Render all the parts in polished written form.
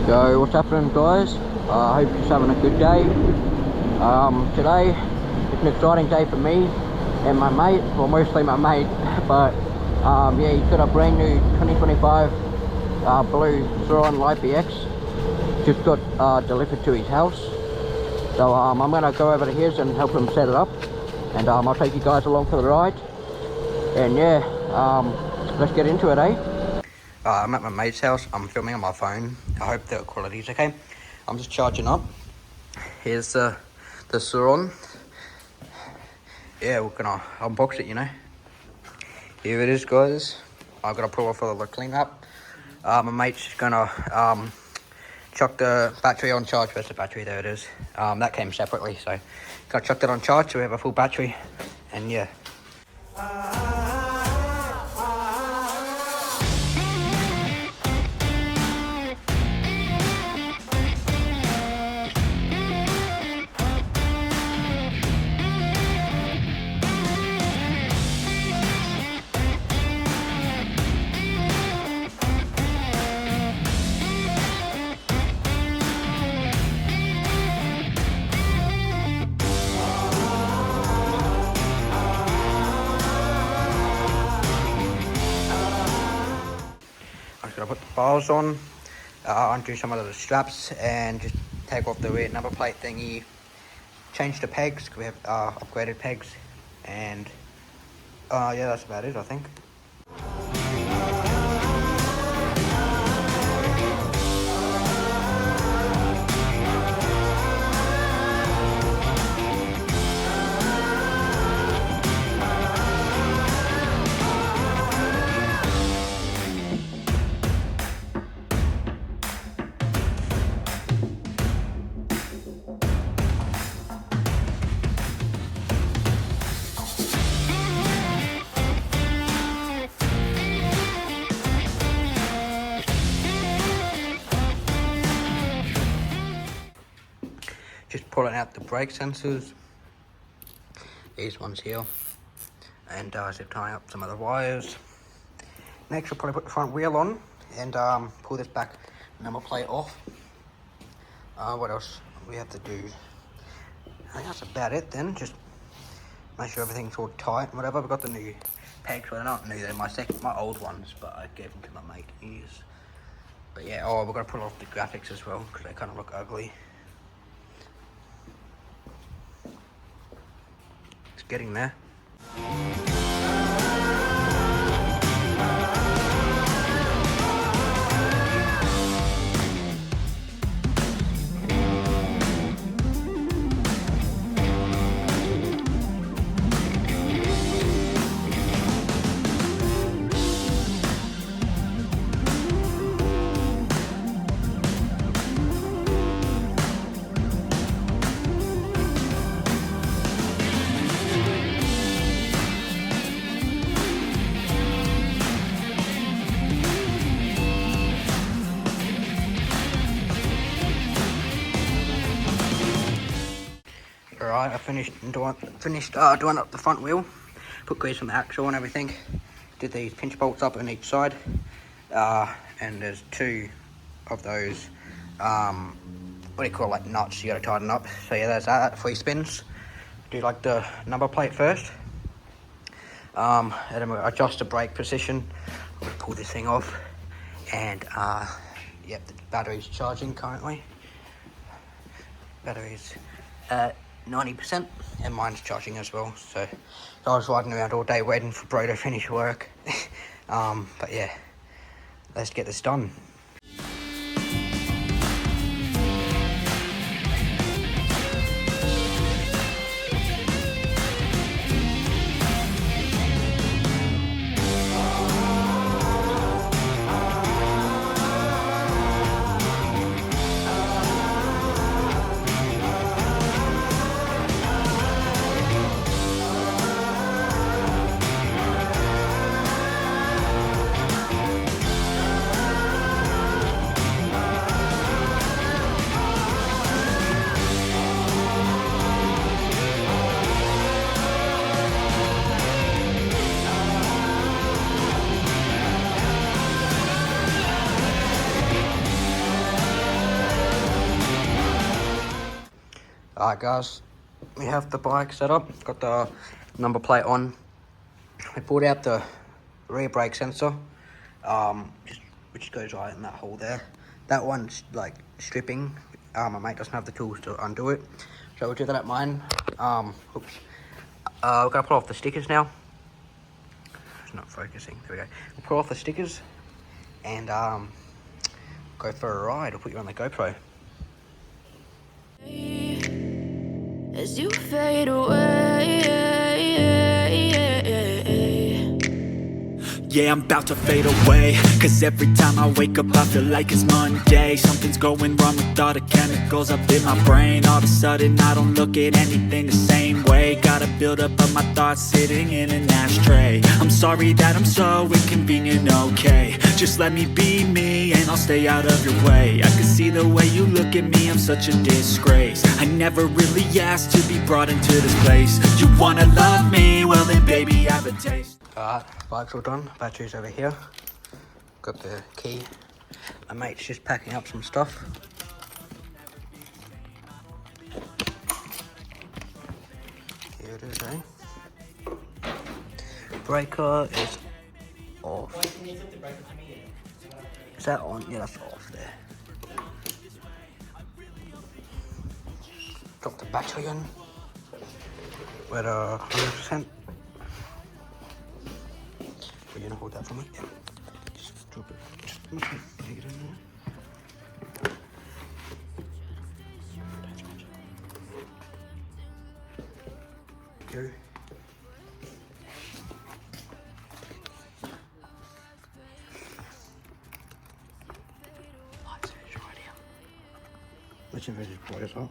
So what's happening, guys? I hope you're having a good day. Today it's an exciting day for me and my mate, well mostly my mate, but yeah, he's got a brand new 2025 blue Surron LBX just got delivered to his house. So I'm gonna go over to his and help him set it up, and I'll take you guys along for the ride. And yeah, let's get into it, eh? I'm at my mate's house. I'm filming on my phone. I hope the quality's okay. I'm just charging up. Here's the Surron. Yeah, we're gonna unbox it, you know. Here it is, guys. I've got to pull off all the cleanup. My mate's gonna chuck the battery on charge. Where's the battery? There it is. That came separately, so gotta chuck that on charge so we have a full battery. And yeah. I'm just gonna put the bars on, undo some of the straps, and just take off the rear number plate thingy. Change the pegs, because we have upgraded pegs, and yeah, that's about it, I think. Just pulling out the brake sensors, these ones here, and zip tying up some of the wires. Next, we'll probably put the front wheel on and pull this back number plate off. What else we have to do? I think that's about it then. Just make sure everything's all tight and whatever. We've got the new pegs, well they're not new, they're my old ones, but I gave them to my mate to use. But yeah, we've got to pull off the graphics as well, because they kind of look ugly. It's getting there. Alright, I finished doing up the front wheel, put grease on the axle and everything, did these pinch bolts up on each side, and there's two of those, what do you call it, like nuts you gotta tighten up. So yeah, there's that, 3 spins. Do like the number plate first, and then we'll adjust the brake position. We'll pull this thing off, and yep, the battery's charging currently. Battery's 90%, and mine's charging as well. So I was riding around all day waiting for bro to finish work. But yeah, let's get this done. Alright guys, we have the bike set up, got the number plate on. We pulled out the rear brake sensor, which goes right in that hole there. That one's like stripping. My mate doesn't have the tools to undo it, so we'll do that at mine. Oops. We're gonna pull off the stickers now. It's not focusing. There we go. We'll pull off the stickers and go for a ride. I'll put you on the GoPro. As you fade away, yeah, I'm about to fade away. Cause every time I wake up I feel like it's Monday. Something's going wrong with all the chemicals up in my brain. All of a sudden I don't look at anything the same way. Got a buildup of my thoughts sitting in an ashtray. I'm sorry that I'm so inconvenient, okay. Just let me be me and I'll stay out of your way. I can see the way you look at me, I'm such a disgrace. I never really asked to be brought into this place. You wanna love me? Well then baby, have a taste. Alright, bike's all done, battery's over here. Got the key. My mate's just packing up some stuff. Here it is, eh? Breaker is off. Is that on? Yeah, that's off there. Drop the battery in. We're 100%. We're gonna hold that for me. Yeah. Just drop it. Just take it in there. Go. Lights are right here. Let's invest this bright as well.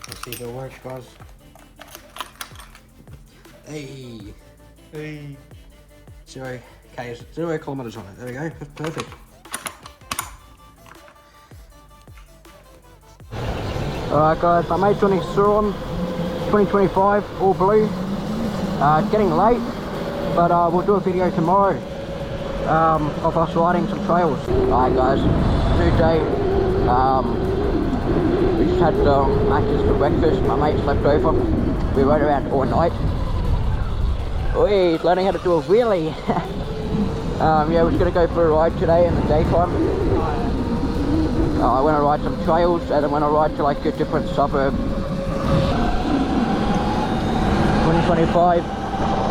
Let's see if it works, guys. Hey. Hey. 0 kilometers on it. There we go. That's perfect. Alright guys, my mate's running Surron 2025, all blue. It's getting late, but we'll do a video tomorrow of us riding some trails. Alright guys, new day. We just had Macca's for breakfast. My mate slept over. We rode around all night. Oh, he's learning how to do a wheelie. Yeah, we're gonna go for a ride today in the daytime. I want to ride some trails, and then when I ride to like a different suburb. 2025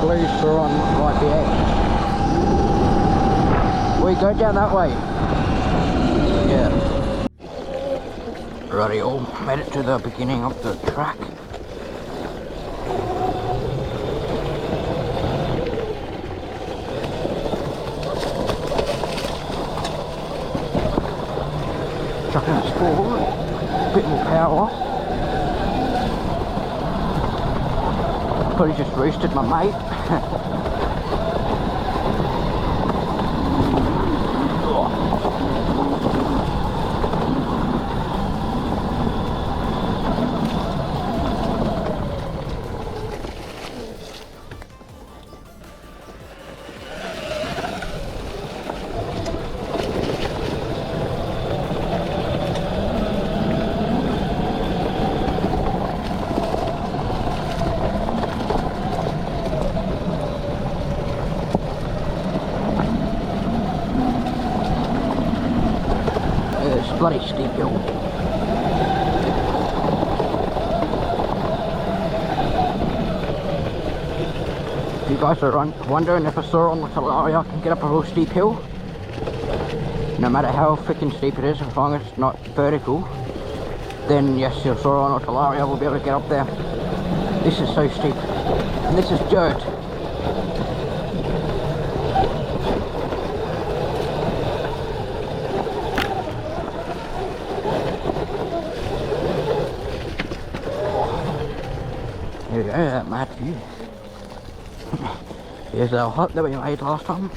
blue Surron LBX. We go down that way. Yeah. Righty, all made it to the beginning of the track. Chucking us forward, a bit more power. Probably just roosted my mate. It's bloody steep hill. If you guys are wondering if a Surron with Alaria can get up a real steep hill, no matter how freaking steep it is, as long as it's not vertical, then yes, your Surron or Alaria will be able to get up there. This is so steep, and this is dirt. There we go, that mad view. Here's our hut that we made last time.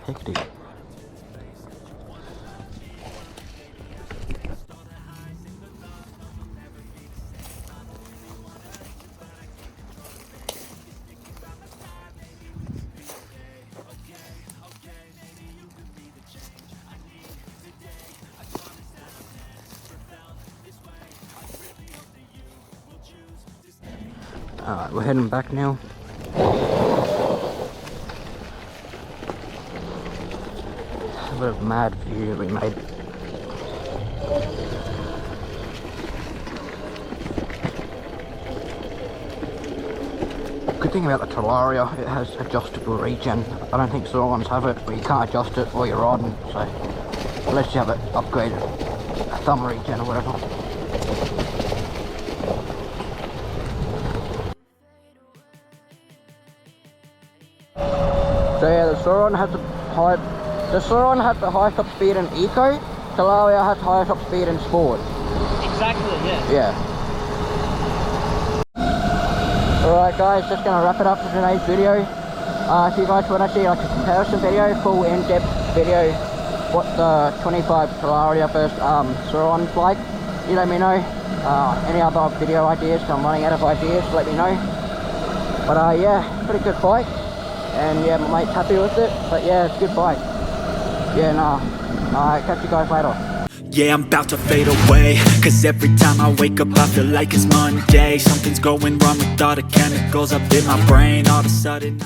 Hectic. Alright, we're heading back now. A bit of mad view that we made. Good thing about the Talaria, it has adjustable regen. I don't think Surron ones have it, but you can't adjust it while you're riding, so unless you have it upgraded, a thumb regen or whatever. So yeah, the Surron has the highest top speed in Eco. Talaria has highest top speed in Sport. Exactly, yeah. Yeah. Alright guys, just gonna wrap it up for today's video. If you guys want to see like a comparison video, full in-depth video, what the 25 Talaria versus Surron's like, you let me know. Any other video ideas, I'm running out of ideas, let me know. But yeah, pretty good bike. And yeah, my mate's happy with it, but yeah, it's a good bike. Yeah, nah. Alright, catch you guys later. Yeah, I'm about to fade away, cause every time I wake up I feel like it's Monday. Something's going wrong with all the chemicals up in my brain. All of a sudden